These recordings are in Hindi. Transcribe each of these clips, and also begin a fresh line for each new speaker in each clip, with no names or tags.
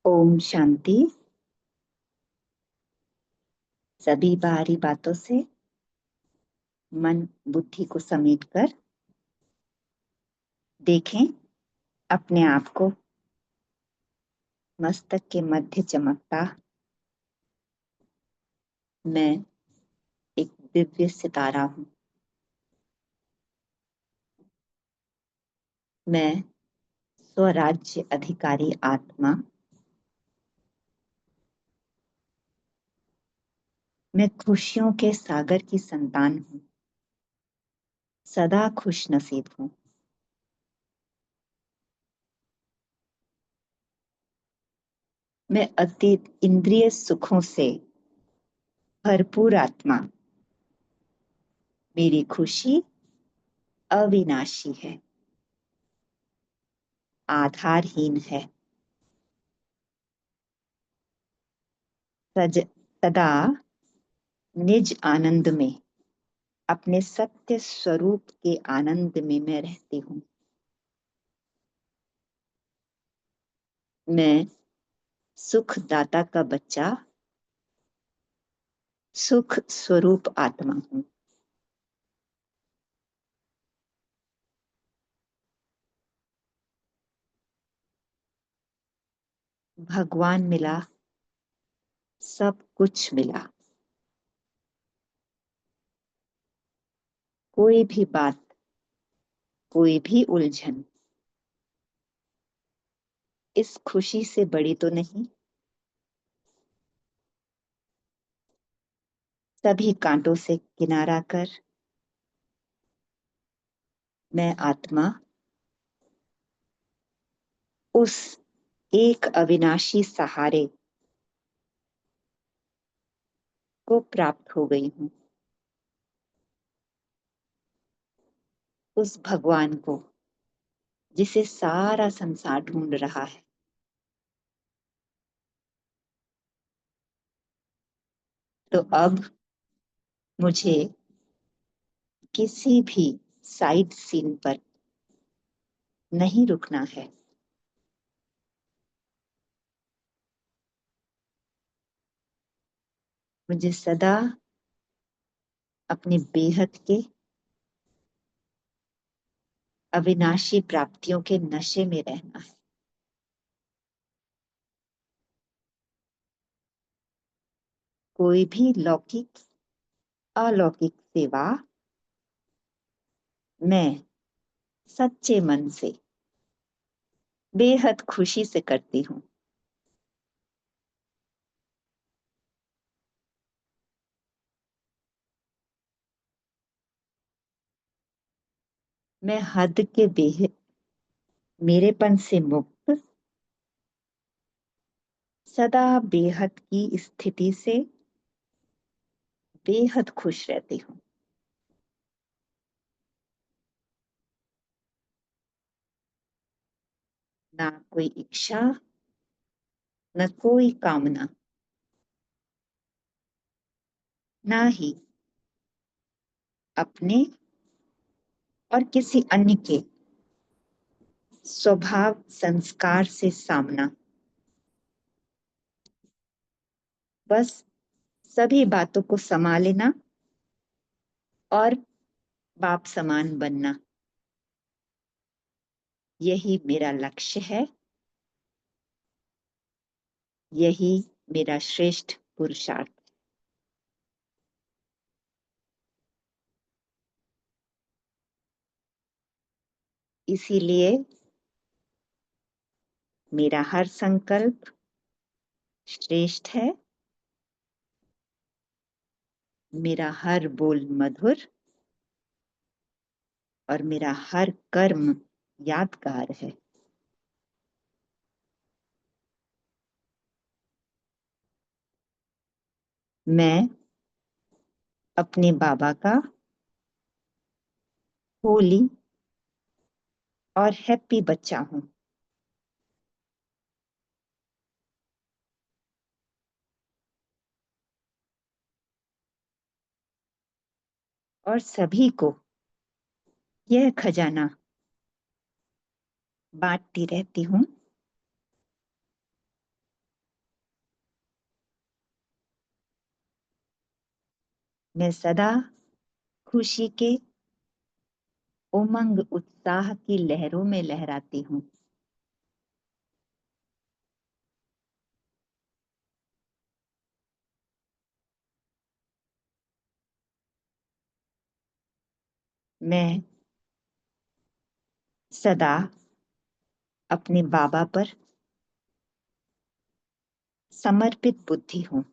ओम शांति। सभी बाहरी बातों से मन बुद्धि को समेटकर देखें अपने आप को मस्तक के मध्य चमकता। मैं एक दिव्य सितारा हूँ। मैं स्वराज्य अधिकारी आत्मा। मैं खुशियों के सागर की संतान हूँ। सदा खुश नसीब हूँ। मैं अतीत इंद्रिय सुखों से भरपूर आत्मा। मेरी खुशी अविनाशी है, आधारहीन है। सदा निज आनंद में, अपने सत्य स्वरूप के आनंद में मैं रहती हूँ। मैं सुखदाता का बच्चा, सुख स्वरूप आत्मा हूँ। भगवान मिला, सब कुछ मिला। कोई भी बात, कोई भी उलझन इस खुशी से बड़ी तो नहीं। सभी कांटों से किनारा कर मैं आत्मा उस एक अविनाशी सहारे को प्राप्त हो गई हूँ। उस भगवान को जिसे सारा संसार ढूंढ रहा है। तो अब मुझे किसी भी साइड सीन पर नहीं रुकना है। मुझे सदा अपने बेहद के अविनाशी प्राप्तियों के नशे में रहना है। कोई भी लौकिक अलौकिक सेवा मैं सच्चे मन से बेहद खुशी से करती हूँ। मैं हद के बेहद मेरेपन से मुक्त, सदा बेहद की स्थिति से बेहद खुश रहती हूँ। ना कोई इच्छा, न कोई कामना, ना ही अपने और किसी अन्य के स्वभाव संस्कार से सामना। बस सभी बातों को समा लेना और बाप समान बनना, यही मेरा लक्ष्य है। यही मेरा श्रेष्ठ पुरुषार्थ। इसीलिए मेरा हर संकल्प श्रेष्ठ है। मेरा हर बोल मधुर और मेरा हर कर्म यादगार है। मैं अपने बाबा का होली और हैप्पी बच्चा हूँ। और सभी को यह खजाना बांटती रहती हूँ। मैं सदा खुशी के उमंग उत्साह की लहरों में लहराती हूँ। मैं सदा अपने बाबा पर समर्पित बुद्धि हूँ।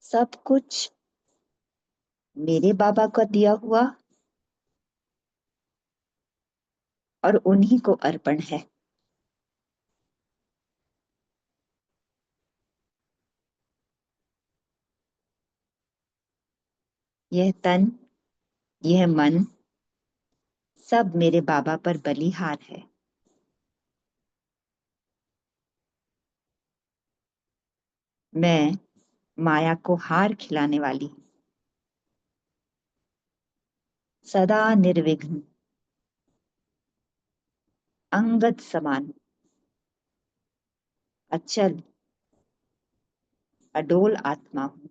सब कुछ मेरे बाबा का दिया हुआ और उन्हीं को अर्पण है। यह तन, यह मन सब मेरे बाबा पर बलिहार है। मैं माया को हार खिलाने वाली, सदा निर्विघ्न, अंगद समान, अचल, अडोल आत्मा हूँ।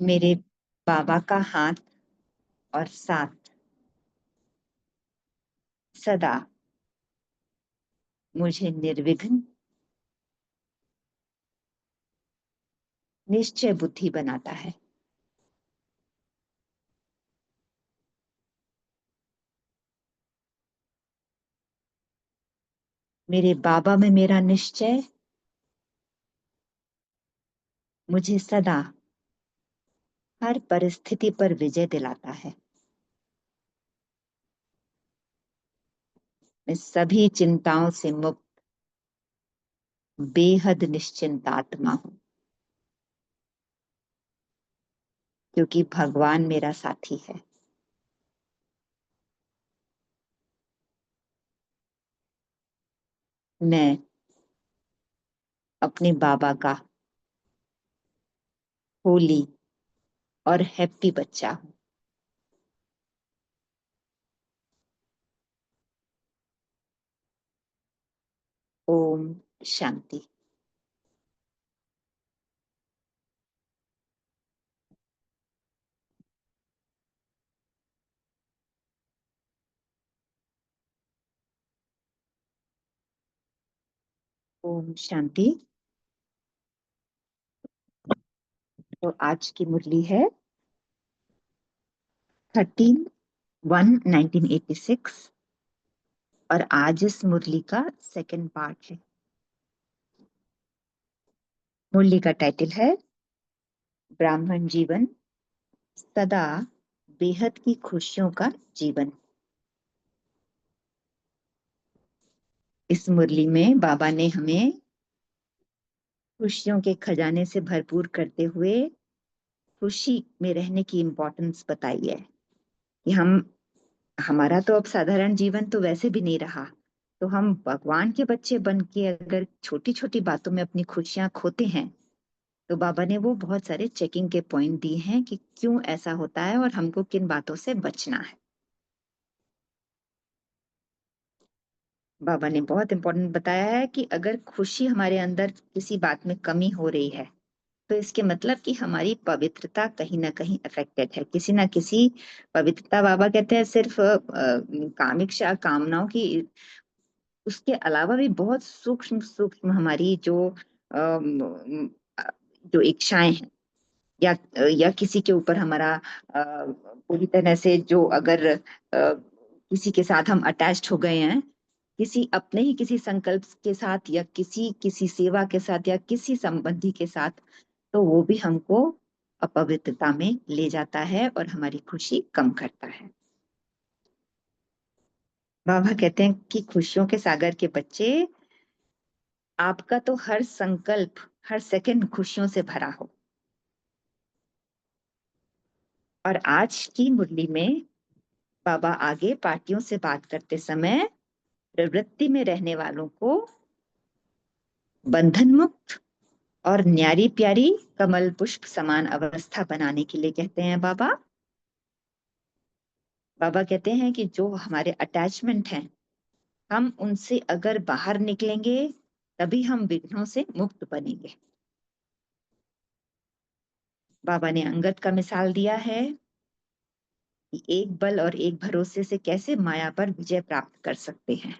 मेरे बाबा का हाथ और साथ सदा मुझे निर्विघ्न, निश्चय बुद्धि बनाता है। मेरे बाबा में मेरा निश्चय मुझे सदा हर परिस्थिति पर विजय दिलाता है। मैं सभी चिंताओं से मुक्त, बेहद निश्चिंत आत्मा हूँ, क्योंकि भगवान मेरा साथी है। मैं अपने बाबा का होली और हैप्पी बच्चा हूँ। ओम शांति। ओम शांति। तो आज की मुरली है 13/1/1986 और आज इस मुरली का सेकंड पार्ट है। मुरली का टाइटल है ब्राह्मण जीवन सदा बेहद की खुशियों का जीवन। इस मुरली में बाबा ने हमें खुशियों के खजाने से भरपूर करते हुए खुशी में रहने की इम्पोर्टेंस बताई है कि हमारा तो अब साधारण जीवन तो वैसे भी नहीं रहा, तो हम भगवान के बच्चे बन के अगर छोटी छोटी बातों में अपनी खुशियां खोते हैं, तो बाबा ने वो बहुत सारे चेकिंग के पॉइंट दिए हैं कि क्यों ऐसा होता है और हमको किन बातों से बचना है। बाबा ने बहुत इंपॉर्टेंट बताया है कि अगर खुशी हमारे अंदर किसी बात में कमी हो रही है, तो इसके मतलब कि हमारी पवित्रता कहीं ना कहीं अफेक्टेड है, किसी ना किसी पवित्रता। बाबा कहते हैं सिर्फ कामिक कामनाओं की, उसके अलावा भी बहुत सूक्ष्म सूक्ष्म हमारी जो इच्छाएं हैं, या किसी के ऊपर हमारा पूरी तरह से जो अगर किसी के साथ हम अटैच्ड हो गए हैं, किसी अपने ही किसी संकल्प के साथ या किसी किसी सेवा के साथ या किसी संबंधी के साथ, तो वो भी हमको अपवित्रता में ले जाता है और हमारी खुशी कम करता है। बाबा कहते हैं कि खुशियों के सागर के बच्चे, आपका तो हर संकल्प हर सेकंड खुशियों से भरा हो। और आज की मुरली में बाबा आगे पार्टियों से बात करते समय प्रवृत्ति में रहने वालों को बंधन मुक्त और न्यारी प्यारी कमल पुष्प समान अवस्था बनाने के लिए कहते हैं बाबा। बाबा कहते हैं कि जो हमारे अटैचमेंट हैं, हम उनसे अगर बाहर निकलेंगे तभी हम विघ्नों से मुक्त बनेंगे। बाबा ने अंगद का मिसाल दिया है कि एक बल और एक भरोसे से कैसे माया पर विजय प्राप्त कर सकते हैं,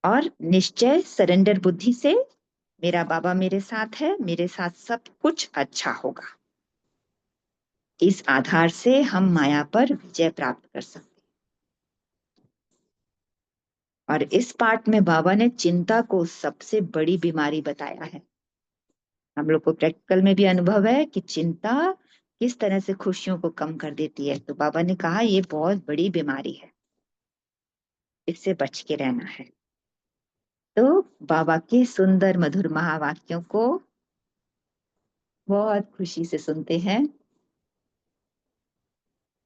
और निश्चय सरेंडर बुद्धि से मेरा बाबा मेरे साथ है, मेरे साथ सब कुछ अच्छा होगा। इस आधार से हम माया पर विजय प्राप्त कर सकते हैं। और इस पार्ट में बाबा ने चिंता को सबसे बड़ी बीमारी बताया है। हम लोग को प्रैक्टिकल में भी अनुभव है कि चिंता किस तरह से खुशियों को कम कर देती है। तो बाबा ने कहा ये बहुत बड़ी बीमारी है, इससे बच के रहना है। तो बाबा के सुंदर मधुर महावाक्यों को बहुत खुशी से सुनते हैं।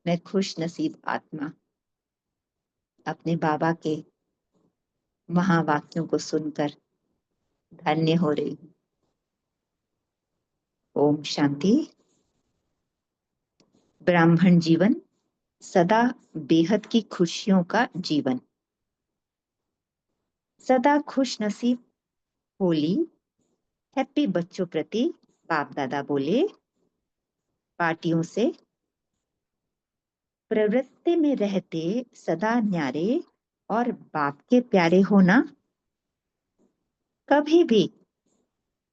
मैं खुश नसीब आत्मा अपने बाबा के महावाक्यों को सुनकर धन्य हो रही हूँ। ओम शांति। ब्राह्मण जीवन सदा बेहद की खुशियों का जीवन। सदा खुश नसीब होली हैप्पी बच्चों प्रति बाप दादा बोले, पार्टियों से प्रवृत्ति में रहते सदा न्यारे और बाप के प्यारे होना। कभी भी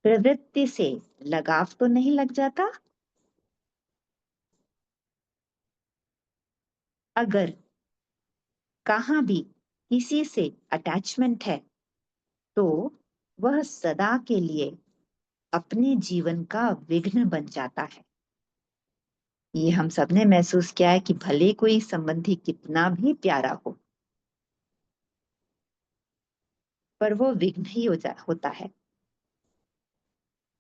प्रवृत्ति से लगाव तो नहीं लग जाता? अगर कहाँ भी किसी से अटैचमेंट है तो वह सदा के लिए अपने जीवन का विघ्न बन जाता है। ये हम सबने महसूस किया है कि भले कोई संबंधी कितना भी प्यारा हो, पर वो विघ्न ही होता है।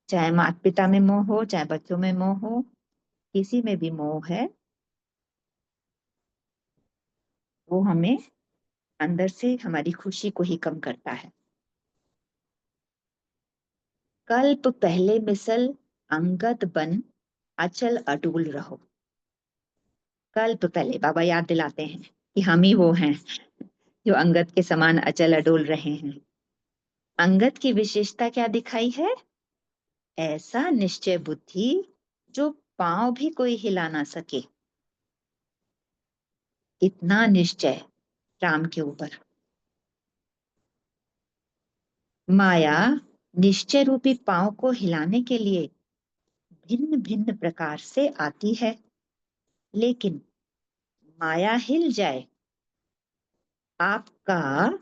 चाहे माता पिता में मोह हो, चाहे बच्चों में मोह हो, किसी में भी मोह है, वो हमें अंदर से हमारी खुशी को ही कम करता है। कल्प पहले मिसल अंगद बन अचल अडूल रहो। कल्प पहले बाबा याद दिलाते हैं कि हम ही वो हैं जो अंगद के समान अचल अडोल रहे हैं। अंगद की विशेषता क्या दिखाई है? ऐसा निश्चय बुद्धि जो पांव भी कोई हिला ना सके। इतना निश्चय राम के ऊपर। माया निश्चय रूपी पांव को हिलाने के लिए भिन्न भिन्न प्रकार से आती है, लेकिन माया हिल जाए, आपका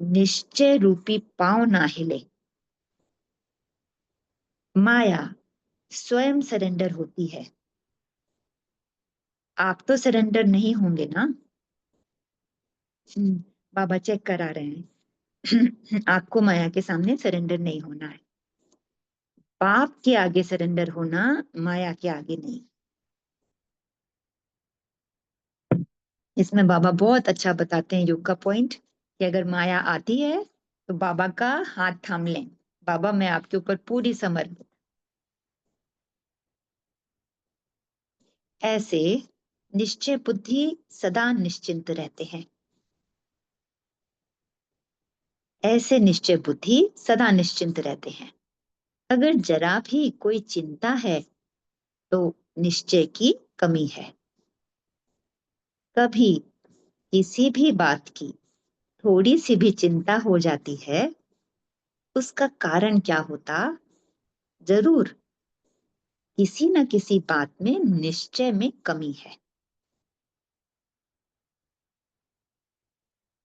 निश्चय रूपी पांव ना हिले। माया स्वयं सरेंडर होती है। आप तो सरेंडर नहीं होंगे ना? बाबा चेक करा रहे हैं। आपको माया के सामने सरेंडर नहीं होना है। पाप के आगे सरेंडर होना, माया के आगे नहीं। इसमें बाबा बहुत अच्छा बताते हैं योग का पॉइंट कि अगर माया आती है तो बाबा का हाथ थाम लें। बाबा मैं आपके ऊपर पूरी समर्पित। ऐसे निश्चय बुद्धि सदा निश्चिंत रहते हैं। ऐसे निश्चय बुद्धि सदा निश्चिंत रहते हैं। अगर जरा भी कोई चिंता है तो निश्चय की कमी है। कभी किसी भी बात की थोड़ी सी भी चिंता हो जाती है, उसका कारण क्या होता? जरूर किसी न किसी बात में निश्चय में कमी है।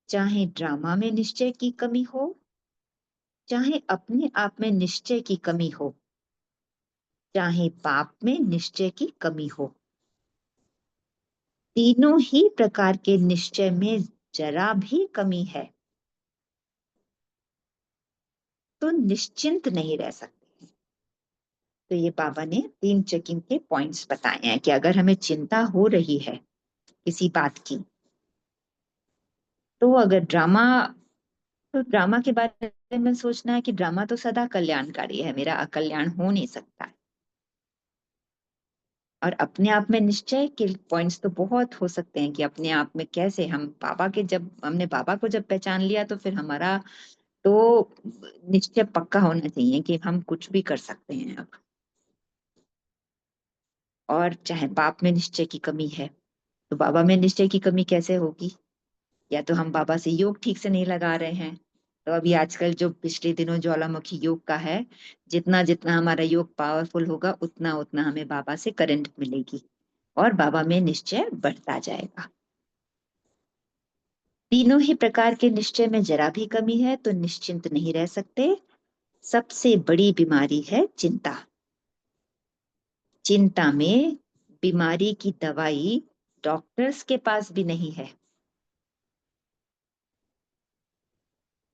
चाहे ड्रामा में निश्चय की कमी हो, चाहे अपने आप में निश्चय की कमी हो, चाहे पाप में निश्चय की कमी हो, तीनों ही प्रकार के निश्चय में जरा भी कमी है तो निश्चिंत नहीं रह सकते। तो ये बाबा ने 3 चेकिंग के पॉइंट्स बताए हैं कि अगर हमें चिंता हो रही है किसी बात की, तो अगर ड्रामा, तो ड्रामा के बारे में सोचना है कि ड्रामा तो सदा कल्याणकारी है, मेरा अकल्याण हो नहीं सकता। और अपने आप में निश्चय के पॉइंट्स तो बहुत हो सकते हैं कि अपने आप में कैसे हम बाबा के, जब हमने बाबा को जब पहचान लिया तो फिर हमारा तो निश्चय पक्का होना चाहिए कि हम कुछ भी कर सकते हैं अब। और चाहे बाप में निश्चय की कमी है तो बाबा में निश्चय की कमी कैसे होगी? या तो हम बाबा से योग ठीक से नहीं लगा रहे हैं। तो अभी आजकल जो पिछले दिनों ज्वालामुखी योग का है, जितना जितना हमारा योग पावरफुल होगा उतना उतना हमें बाबा से करंट मिलेगी और बाबा में निश्चय बढ़ता जाएगा। तीनों ही प्रकार के निश्चय में जरा भी कमी है तो निश्चिंत नहीं रह सकते। सबसे बड़ी बीमारी है चिंता। चिंता में बीमारी की दवाई डॉक्टर्स के पास भी नहीं है।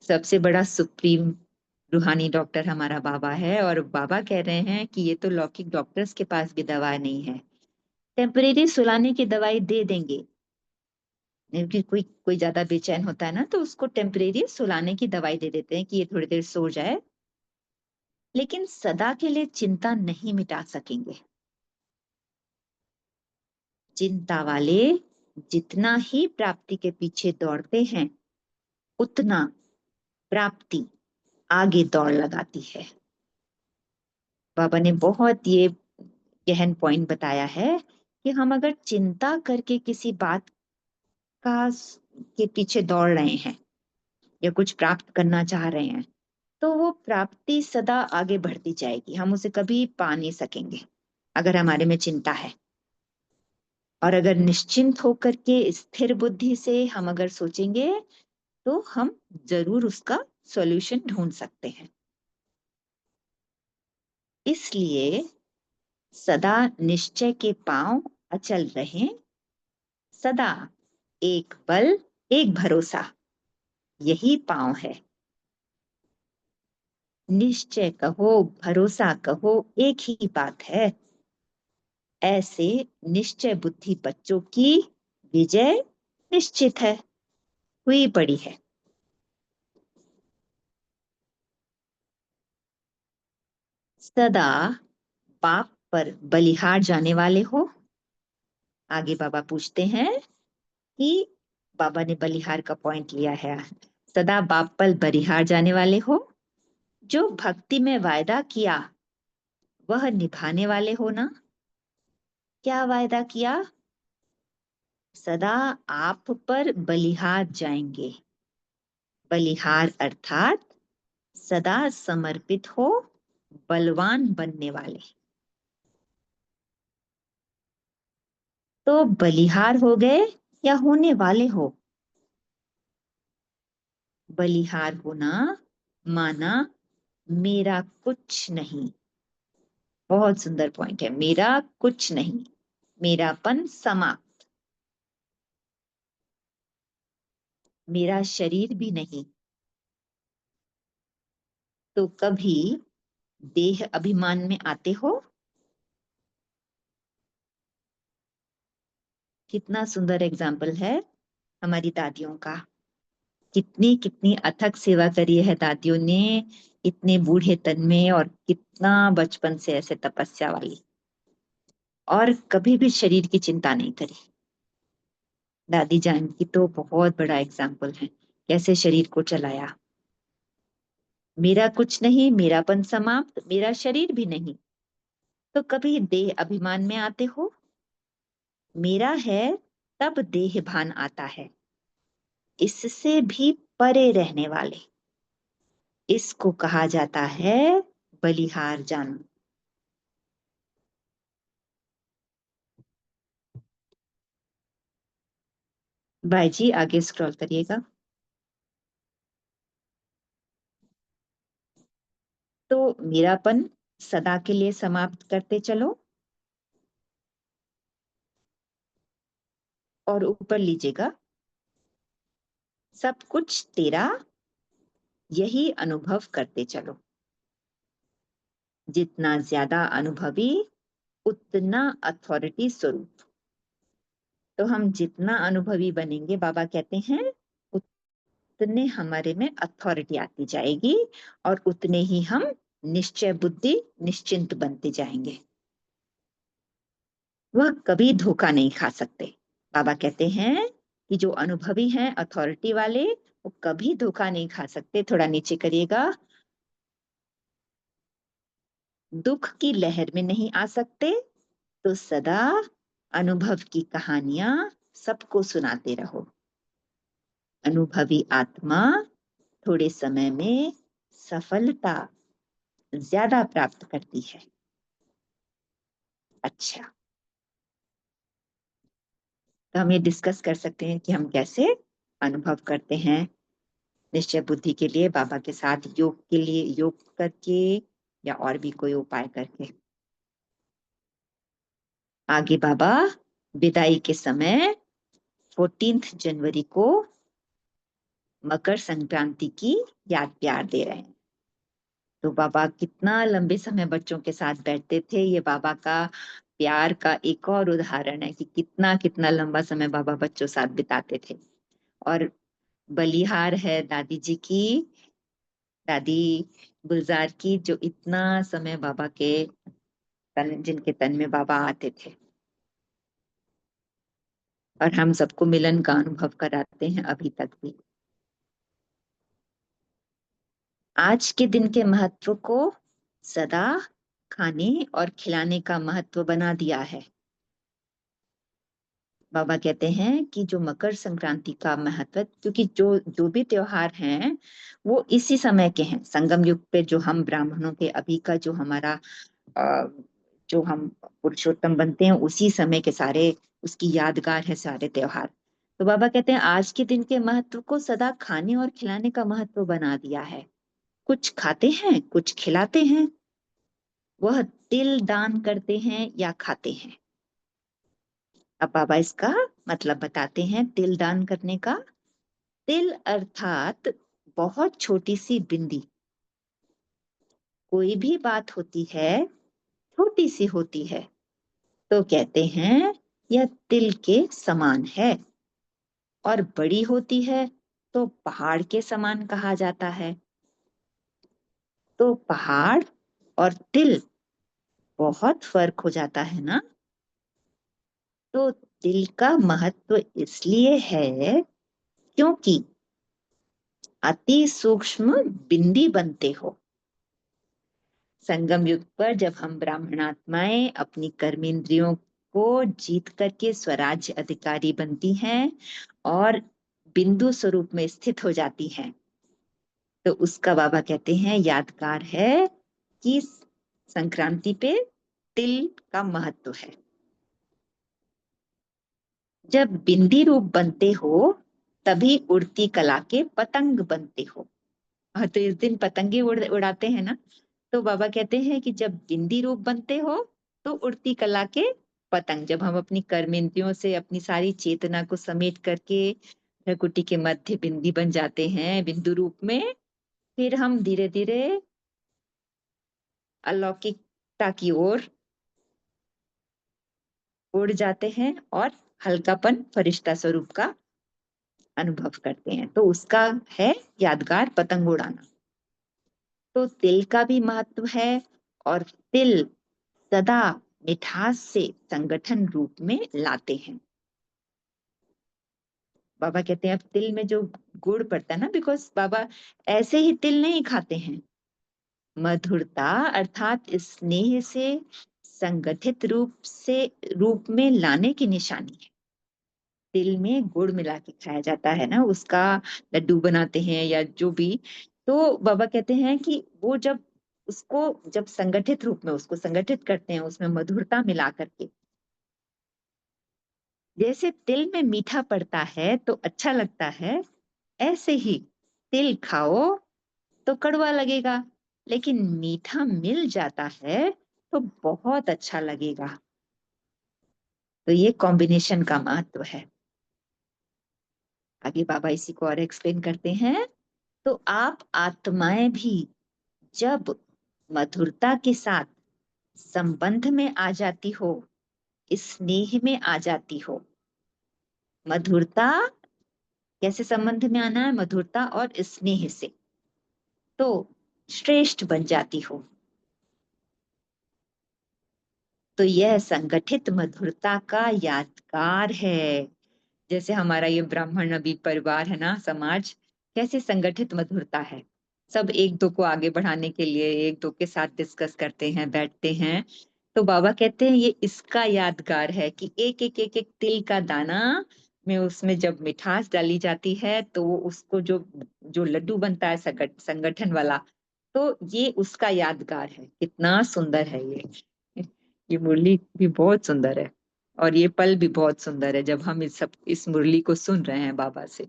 सबसे बड़ा सुप्रीम रूहानी डॉक्टर हमारा बाबा है और बाबा कह रहे हैं कि ये तो लौकिक डॉक्टर्स के पास भी दवा नहीं है। टेम्परेरी सुलाने की दवाई दे देंगे, क्योंकि कोई कोई ज्यादा बेचैन होता है ना तो उसको टेम्परेरी सुलाने की दवाई दे देते हैं कि ये थोड़ी देर सो जाए, लेकिन सदा के लिए चिंता नहीं मिटा सकेंगे। चिंता वाले जितना ही प्राप्ति के पीछे दौड़ते हैं उतना प्राप्ति आगे दौड़ लगाती है। बाबा ने बहुत ये गहन पॉइंट बताया है कि हम अगर चिंता करके किसी बात का के पीछे दौड़ रहे हैं या कुछ प्राप्त करना चाह रहे हैं तो वो प्राप्ति सदा आगे बढ़ती जाएगी, हम उसे कभी पा नहीं सकेंगे अगर हमारे में चिंता है। और अगर निश्चिंत होकर के स्थिर बुद्धि से हम अगर सोचेंगे तो हम जरूर उसका सॉल्यूशन ढूंढ सकते हैं। इसलिए सदा निश्चय के पांव अचल रहें। सदा एक बल एक भरोसा, यही पांव है। निश्चय कहो भरोसा कहो एक ही बात है। ऐसे निश्चय बुद्धि बच्चों की विजय निश्चित है, हुई पड़ी है। सदा पाप पर बलिहार जाने वाले हो। आगे बाबा पूछते हैं कि बाबा ने बलिहार का पॉइंट लिया है। सदा बाप पर बलिहार जाने वाले हो, जो भक्ति में वायदा किया वह निभाने वाले हो ना। क्या वायदा किया? सदा आप पर बलिहार जाएंगे। बलिहार अर्थात सदा समर्पित हो, बलवान बनने वाले। तो बलिहार हो गए या होने वाले हो? बलिहार होना माना मेरा कुछ नहीं। बहुत सुंदर पॉइंट है, मेरा कुछ नहीं, मेरापन समाप्त। मेरा शरीर भी नहीं। तो कभी देह अभिमान में आते हो? कितना सुंदर एग्जाम्पल है हमारी दादियों का। कितनी कितनी अथक सेवा करी है दादियों ने इतने बूढ़े तन में, और कितना बचपन से ऐसे तपस्या वाली, और कभी भी शरीर की चिंता नहीं करी। दादी जान की तो बहुत बड़ा एग्जाम्पल है, कैसे शरीर को चलाया। मेरा कुछ नहीं, मेरापन समाप्त, मेरा शरीर भी नहीं। तो कभी देह अभिमान में आते हो? मेरा है तब देह भान आता है। इससे भी परे रहने वाले, इसको कहा जाता है बलिहार जाना। भाई जी आगे स्क्रॉल करिएगा। तो मेरापन सदा के लिए समाप्त करते चलो, और ऊपर लीजिएगा, सब कुछ तेरा, यही अनुभव करते चलो। जितना ज्यादा अनुभवी उतना अथॉरिटी स्वरूप। तो हम जितना अनुभवी बनेंगे, बाबा कहते हैं, उतने हमारे में अथॉरिटी आती जाएगी और उतने ही हम निश्चय बुद्धि निश्चिंत बनते जाएंगे। वह कभी धोखा नहीं खा सकते। बाबा कहते हैं कि जो अनुभवी हैं, अथॉरिटी वाले, वो कभी धोखा नहीं खा सकते। थोड़ा नीचे करिएगा। दुख की लहर में नहीं आ सकते, तो सदा अनुभव की कहानियां सबको सुनाते रहो। अनुभवी आत्मा थोड़े समय में सफलता ज्यादा प्राप्त करती है। अच्छा, तो हम ये डिस्कस कर सकते हैं कि हम कैसे अनुभव करते हैं निश्चय बुद्धि के लिए, बाबा के साथ योग के लिए, योग करके या और भी कोई उपाय करके। आगे बाबा विदाई के समय 14 जनवरी को मकर संक्रांति की याद प्यार दे रहे हैं। तो बाबा कितना लंबे समय बच्चों के साथ बैठते थे, ये बाबा का प्यार का एक और उदाहरण है कि कितना कितना लंबा समय बाबा बच्चों साथ बिताते थे। और बलिहार है दादी जी की, दादी गुलजार की, जो इतना समय बाबा के तन, जिनके तन में बाबा आते थे और हम सबको मिलन का अनुभव कराते हैं अभी तक भी। आज के दिन के महत्व को सदा खाने और खिलाने का महत्व बना दिया है। बाबा कहते हैं कि जो मकर संक्रांति का महत्व, क्योंकि जो जो भी त्योहार हैं वो इसी समय के हैं, संगम युग पे जो हम ब्राह्मणों के अभी का जो हमारा अ, जो हम पुरुषोत्तम बनते हैं उसी समय के सारे, उसकी यादगार है सारे त्योहार। तो बाबा कहते हैं आज के दिन के महत्व को सदा खाने और खिलाने का महत्व बना दिया है। कुछ खाते हैं, कुछ खिलाते हैं। वह तिल दान करते हैं या खाते हैं। अब बाबा इसका मतलब बताते हैं तिल दान करने का। तिल अर्थात बहुत छोटी सी बिंदी। कोई भी बात होती है, छोटी सी होती है, तो कहते हैं यह तिल के समान है। और बड़ी होती है तो पहाड़ के समान कहा जाता है। तो पहाड़ और तिल बहुत फर्क हो जाता है ना। तो तिल का महत्व इसलिए है क्योंकि अति सूक्ष्म बिंदी बनते हो। संगम युग पर जब हम ब्राह्मणात्माएं अपनी कर्मेंद्रियों को जीत करके स्वराज्य अधिकारी बनती हैं और बिंदु स्वरूप में स्थित हो जाती हैं, तो उसका बाबा कहते हैं यादगार है कि संक्रांति पे तिल का महत्व है। जब बिंदी रूप बनते हो तभी उड़ती कला के पतंग बनते हो। और तो इस दिन पतंगे उड़ाते हैं ना। तो बाबा कहते हैं कि जब बिंदी रूप बनते हो तो उड़ती कला के पतंग, जब हम अपनी कर्मेंद्रियों से अपनी सारी चेतना को समेट करके भ्रकुटी के मध्य बिंदी बन जाते हैं बिंदु रूप में, फिर हम धीरे धीरे अलौकिकता की ओर उड़ जाते हैं और हल्कापन फरिश्ता स्वरूप का अनुभव करते हैं। तो उसका है यादगार पतंग उड़ाना। तो तिल का भी महत्व है। और तिल सदा मिठास से संगठन रूप में लाते हैं। बाबा कहते हैं अब तिल में जो गुड़ पड़ता है ना, बिकॉज बाबा ऐसे ही तिल नहीं खाते हैं। मधुरता अर्थात स्नेह से संगठित रूप में लाने की निशानी है। तिल में गुड़ मिला के खाया जाता है ना, उसका लड्डू बनाते हैं या जो भी। तो बाबा कहते हैं कि वो जब उसको जब संगठित रूप में उसको संगठित करते हैं, उसमें मधुरता मिला करके, जैसे तिल में मीठा पड़ता है तो अच्छा लगता है, ऐसे ही तिल खाओ तो कड़वा लगेगा, लेकिन मीठा मिल जाता है तो बहुत अच्छा लगेगा। तो ये कॉम्बिनेशन का महत्व है। आगे बाबा इसी को और एक्सप्लेन करते हैं। तो आप आत्माएं भी जब मधुरता के साथ संबंध में आ जाती हो, स्नेह में आ जाती हो। मधुरता कैसे संबंध में आना है? मधुरता और स्नेह से। तो श्रेष्ठ बन जाती हो। तो यह संगठित मधुरता का यादगार है। जैसे हमारा ये ब्राह्मण अभी परिवार है ना, समाज, कैसे संगठित मधुरता है। सब एक दो को आगे बढ़ाने के लिए एक दो के साथ डिस्कस करते हैं, बैठते हैं। तो बाबा कहते हैं ये इसका यादगार है कि एक एक एक एक तिल का दाना में उसमें जब मिठास डाली जाती है तो वो उसको जो जो लड्डू बनता है संगठन वाला, तो ये उसका यादगार है। कितना सुंदर है ये मुरली भी बहुत सुंदर है। और ये पल भी बहुत सुंदर है जब हम इस मुरली को सुन रहे हैं बाबा से।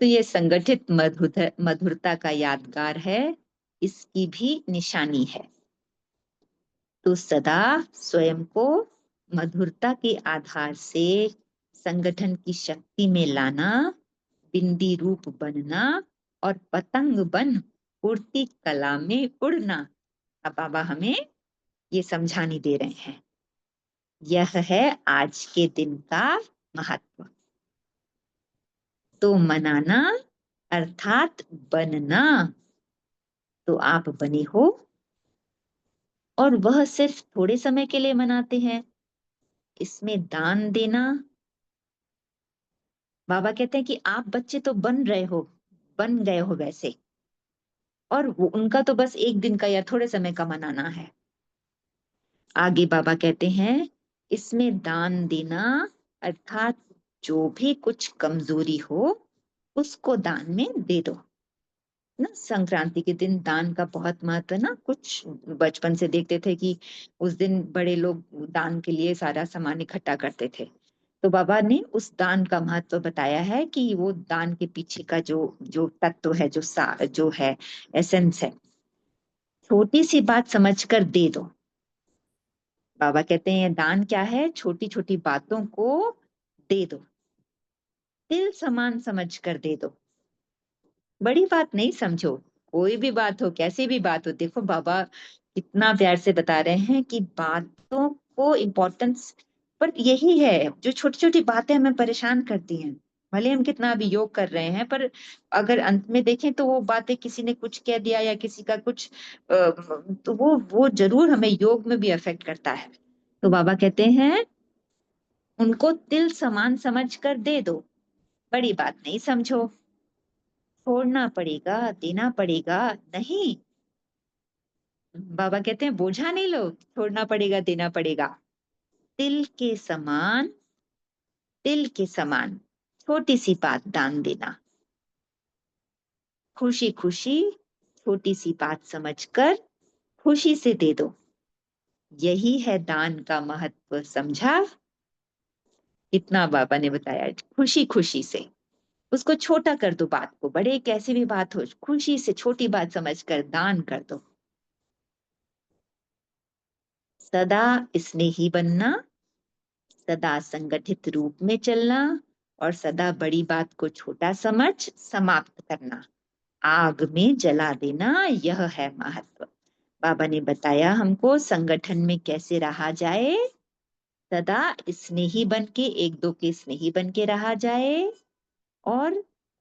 तो ये संगठित मधुरता का यादगार है, इसकी भी निशानी है। तो सदा स्वयं को मधुरता के आधार से संगठन की शक्ति में लाना, बिंदी रूप बनना और पतंग बन उड़ती कला में उड़ना। अब बाबा हमें ये समझानी दे रहे हैं। यह है आज के दिन का महत्व। तो मनाना अर्थात बनना, तो आप बने हो, और वह सिर्फ थोड़े समय के लिए मनाते हैं। इसमें दान देना, बाबा कहते हैं कि आप बच्चे तो बन रहे हो, बन गए हो वैसे, और वो उनका तो बस एक दिन का या थोड़े समय का मनाना है। आगे बाबा कहते हैं इसमें दान देना अर्थात जो भी कुछ कमजोरी हो उसको दान में दे दो ना। संक्रांति के दिन दान का बहुत महत्व है ना। कुछ बचपन से देखते थे कि उस दिन बड़े लोग दान के लिए सारा सामान इकट्ठा करते थे। तो बाबा ने उस दान का महत्व बताया है कि वो दान के पीछे का जो जो तत्व है, जो है एसेंस है, छोटी सी बात समझकर दे दो। बाबा कहते हैं दान क्या है, छोटी छोटी बातों को दे दो, दिल समान समझ कर दे दो। बड़ी बात नहीं समझो, कोई भी बात हो, कैसी भी बात हो। देखो बाबा कितना प्यार से बता रहे हैं कि बातों को इम्पोर्टेंस, पर यही है जो छोटी छोटी बातें हमें परेशान करती हैं। भले हम कितना भी योग कर रहे हैं, पर अगर अंत में देखें तो वो बातें, किसी ने कुछ कह दिया या किसी का कुछ तो वो जरूर हमें योग में भी अफेक्ट करता है। तो बाबा कहते हैं उनको तिल समान समझ कर दे दो, बड़ी बात नहीं समझो। छोड़ना पड़ेगा, देना पड़ेगा नहीं। बाबा कहते हैं बोझा नहीं लो, छोड़ना पड़ेगा, देना पड़ेगा। तिल के समान, तिल के समान छोटी सी बात दान देना, खुशी खुशी छोटी सी बात समझकर खुशी से दे दो। यही है दान का महत्व, समझा? इतना बाबा ने बताया। खुशी खुशी से उसको छोटा कर दो, बात को, बड़े कैसी भी बात हो, खुशी से छोटी बात समझकर दान कर दो। सदा स्नेही बनना, सदा संगठित रूप में चलना, और सदा बड़ी बात को छोटा समझ समाप्त करना, आग में जला देना, यह है महत्व। बाबा ने बताया हमको संगठन में कैसे रहा जाए। सदा स्नेही बन के, एक दो के स्नेही बन के रहा जाए, और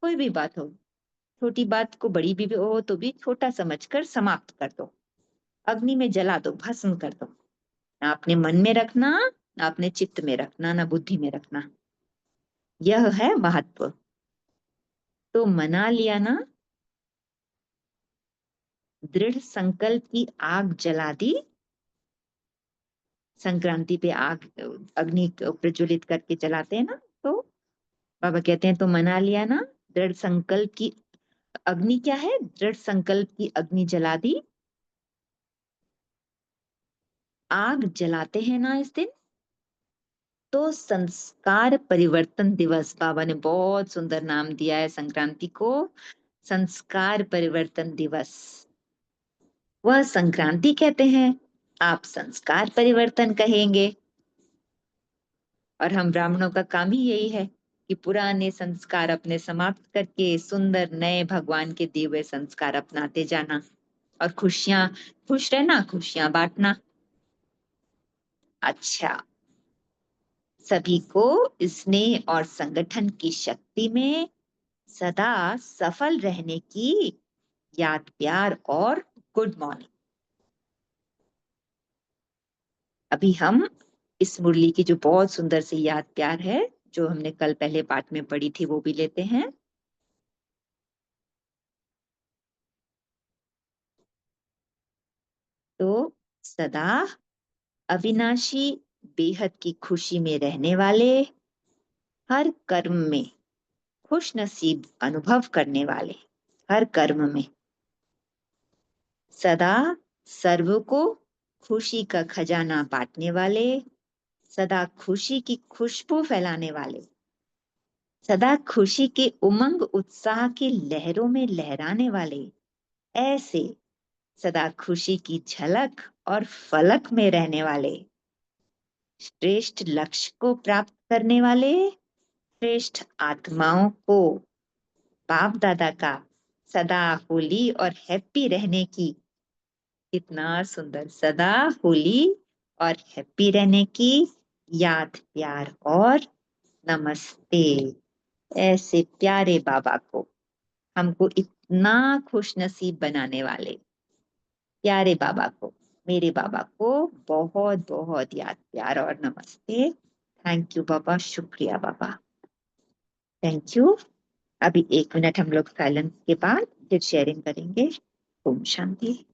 कोई भी बात हो, छोटी बात को बड़ी भी हो तो भी छोटा समझकर समाप्त कर दो, अग्नि में जला दो, भस्म कर दो। ना अपने मन में रखना, ना अपने चित्त में रखना, ना बुद्धि में रखना। यह है महत्व। तो मना लिया ना, दृढ़ संकल्प की आग जला दी। संक्रांति पे आग, अग्नि को प्रज्वलित करके जलाते हैं ना। तो बाबा कहते हैं तो मना लिया ना, दृढ़ संकल्प की अग्नि, क्या है, दृढ़ संकल्प की अग्नि जला दी। आग जलाते हैं ना इस दिन, तो संस्कार परिवर्तन दिवस, बाबा ने बहुत सुंदर नाम दिया है संक्रांति को, संस्कार परिवर्तन दिवस। वह संक्रांति कहते हैं, आप संस्कार परिवर्तन कहेंगे। और हम ब्राह्मणों का काम ही यही है कि पुराने संस्कार अपने समाप्त करके सुंदर नए भगवान के दिए हुए संस्कार अपनाते जाना, और खुशियां, खुश रहना, खुशियां बांटना। अच्छा, सभी को स्नेह और संगठन की शक्ति में सदा सफल रहने की याद, प्यार और गुड मॉर्निंग। अभी हम इस मुरली की जो बहुत सुंदर सी याद प्यार है, जो हमने कल पहले पाठ में पढ़ी थी, वो भी लेते हैं। तो सदा अविनाशी, बेहद की खुशी में रहने वाले, हर कर्म में खुश नसीब अनुभव करने वाले, हर कर्म में सदा सर्व को खुशी का खजाना बांटने वाले, सदा खुशी की खुशबू फैलाने वाले, सदा खुशी के उमंग उत्साह की लहरों में लहराने वाले, ऐसे सदा खुशी की झलक और फलक में रहने वाले, श्रेष्ठ लक्ष्य को प्राप्त करने वाले, श्रेष्ठ आत्माओं को बाप दादा का सदा होली और हैप्पी रहने की, कितना सुंदर, सदा होली और हैप्पी रहने की याद प्यार और नमस्ते। ऐसे प्यारे बाबा को, हमको इतना खुश नसीब बनाने वाले प्यारे बाबा को, मेरे बाबा को बहुत बहुत याद प्यार और नमस्ते। थैंक यू बाबा, शुक्रिया बाबा, थैंक यू। अभी 1 मिनट हम लोग साइलेंस के बाद फिर शेयरिंग करेंगे। ओम शांति।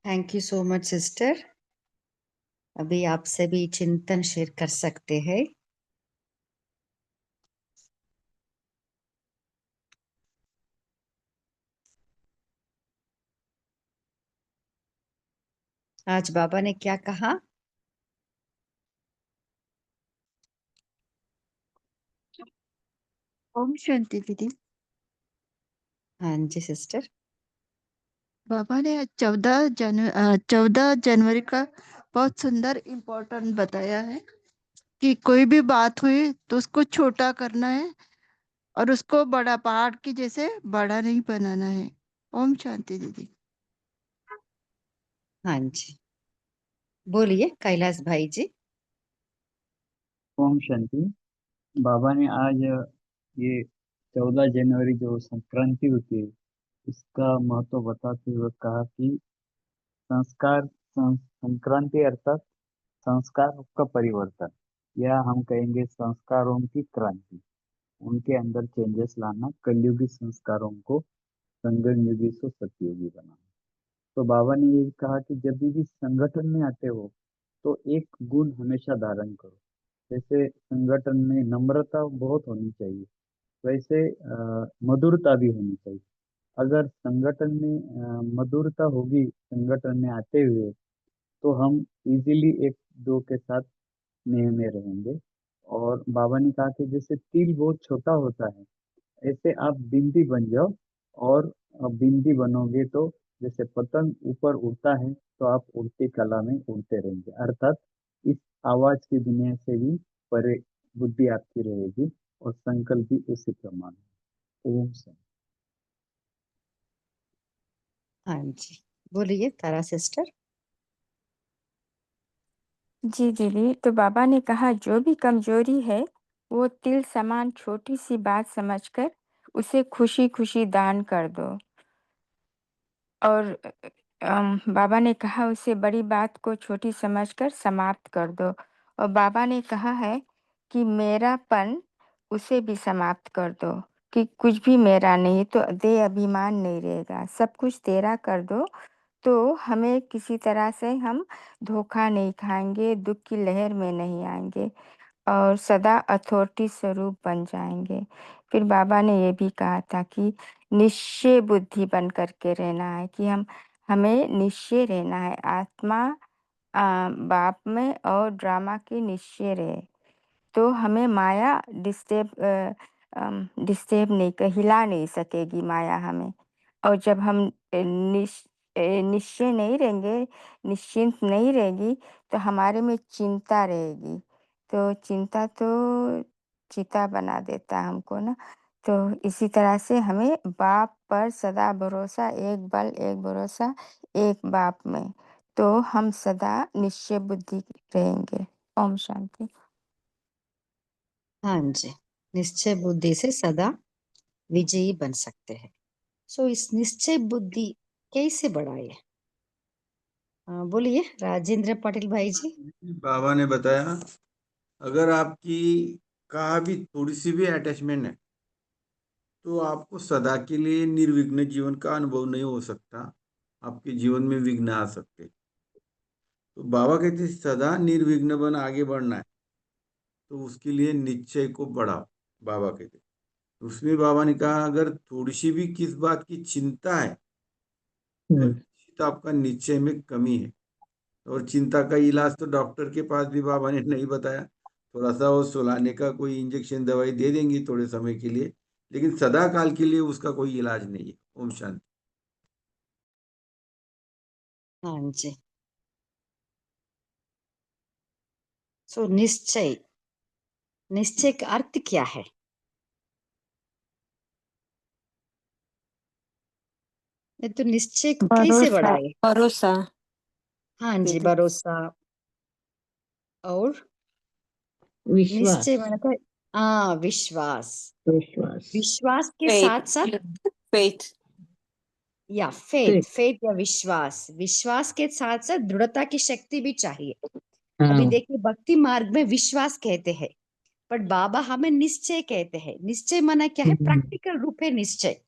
Thank you so much sister. अभी आपसे भी चिंतन शेयर कर सकते हैं। आज बाबा ने क्या कहा?
ओम शांति दीदी।
हाँ जी सिस्टर।
बाबा ने 14 जनवरी का बहुत सुंदर इम्पोर्टेंट बताया है कि कोई भी बात हुई तो उसको छोटा करना है और उसको बड़ा पहाड़ की जैसे बड़ा नहीं बनाना है। ओम शांति दीदी।
हाँ जी, बोलिए कैलाश भाई जी।
ओम शांति। बाबा ने आज ये 14 जनवरी जो संक्रांति होती है इसका महत्व बताते हुए कहा कि संक्रांति अर्थात संस्कार का परिवर्तन, या हम कहेंगे संस्कारों की क्रांति, उनके अंदर चेंजेस लाना, कलयुगी संस्कारों को संगम युगी से सतयुगी बनाना। तो बाबा ने ये कहा कि जब भी संगठन में आते हो तो एक गुण हमेशा धारण करो। जैसे संगठन में नम्रता बहुत होनी चाहिए, वैसे मधुरता भी होनी चाहिए। अगर संगठन में मधुरता होगी संगठन में आते हुए, तो हम इजीली एक दो के साथ स्नेह में रहेंगे। और बाबा ने कहा कि जैसे तिल बहुत छोटा होता है, ऐसे आप बिंदी बन जाओ। और बिंदी बनोगे तो जैसे पतंग ऊपर उड़ता है, तो आप उड़ती कला में उड़ते रहेंगे, अर्थात इस आवाज की दुनिया से भी परे बुद्धि आपकी रहेगी और संकल्प भी उसी प्रमाण। ओम शांति।
हाँ जी, बोलिए तारा सिस्टर।
जी दीदी, तो बाबा ने कहा जो भी कमजोरी है वो तिल समान छोटी सी बात समझकर उसे खुशी खुशी दान कर दो। और बाबा ने कहा उसे बड़ी बात को छोटी समझकर समाप्त कर दो। और बाबा ने कहा है कि मेरापन उसे भी समाप्त कर दो, कि कुछ भी मेरा नहीं, तो दे अभिमान नहीं रहेगा, सब कुछ तेरा कर दो। तो हमें किसी तरह से हम धोखा नहीं खाएंगे, दुख की लहर में नहीं आएंगे और सदा अथॉरिटी स्वरूप बन जाएंगे। फिर बाबा ने ये भी कहा था कि निश्चय बुद्धि बन करके रहना है, कि हमें निश्चय रहना है, आत्मा बाप में और ड्रामा के निश्चय रहे। तो हमें माया डिस्टर्ब नहीं कर, हिला नहीं सकेगी माया हमें। और जब हम निश्चय नहीं रहेंगे, निश्चिंत नहीं रहेगी, तो हमारे में चिंता रहेगी। तो चिंता तो चिता बना देता है हमको ना। तो इसी तरह से हमें बाप पर सदा भरोसा, एक बल, एक भरोसा, एक बाप में। तो हम सदा निश्चय बुद्धि रहेंगे। ओम शांति।
हाँ जी, निश्चय बुद्धि से सदा विजयी बन सकते हैं। सो इस निश्चय बुद्धि कैसे बढ़ाए? बोलिए राजेंद्र पाटिल भाई जी।
बाबा ने बताया, अगर आपकी कहा भी थोड़ी सी भी अटैचमेंट है तो आपको सदा के लिए निर्विघ्न जीवन का अनुभव नहीं हो सकता, आपके जीवन में विघ्न आ सकते। तो बाबा कहते सदा निर्विघ्न बन आगे बढ़ना है, तो उसके लिए निश्चय को बढ़ाओ। बाबा कहते उसमें बाबा ने कहा अगर थोड़ी सी भी किस बात की चिंता है तो निश्चित आपका निश्चय में कमी है। और चिंता का इलाज तो डॉक्टर के पास भी बाबा ने नहीं बताया, थोड़ा सा वो सुलाने का कोई इंजेक्शन दवाई दे देंगे थोड़े समय के लिए, लेकिन सदा काल के लिए उसका कोई इलाज नहीं है। ओम शांति।
हाँ जी। सो निश्चय, निश्चय का अर्थ क्या है? ये तो निश्चय को कैसे बढ़ाए?
भरोसा।
हाँ जी,
दीदी।
भरोसा और
विश्वास
निश्चय मैंने कहा, हाँ विश्वास।
विश्वास
विश्वास के
Faith.
साथ साथ
Faith.
या फेथ, फेथ या विश्वास, विश्वास के साथ साथ दृढ़ता की शक्ति भी चाहिए। अभी
हाँ
देखिए भक्ति मार्ग में विश्वास कहते हैं, पर बाबा हमें निश्चय कहते हैं। निश्चय माना क्या है? प्रैक्टिकल रूप है निश्चय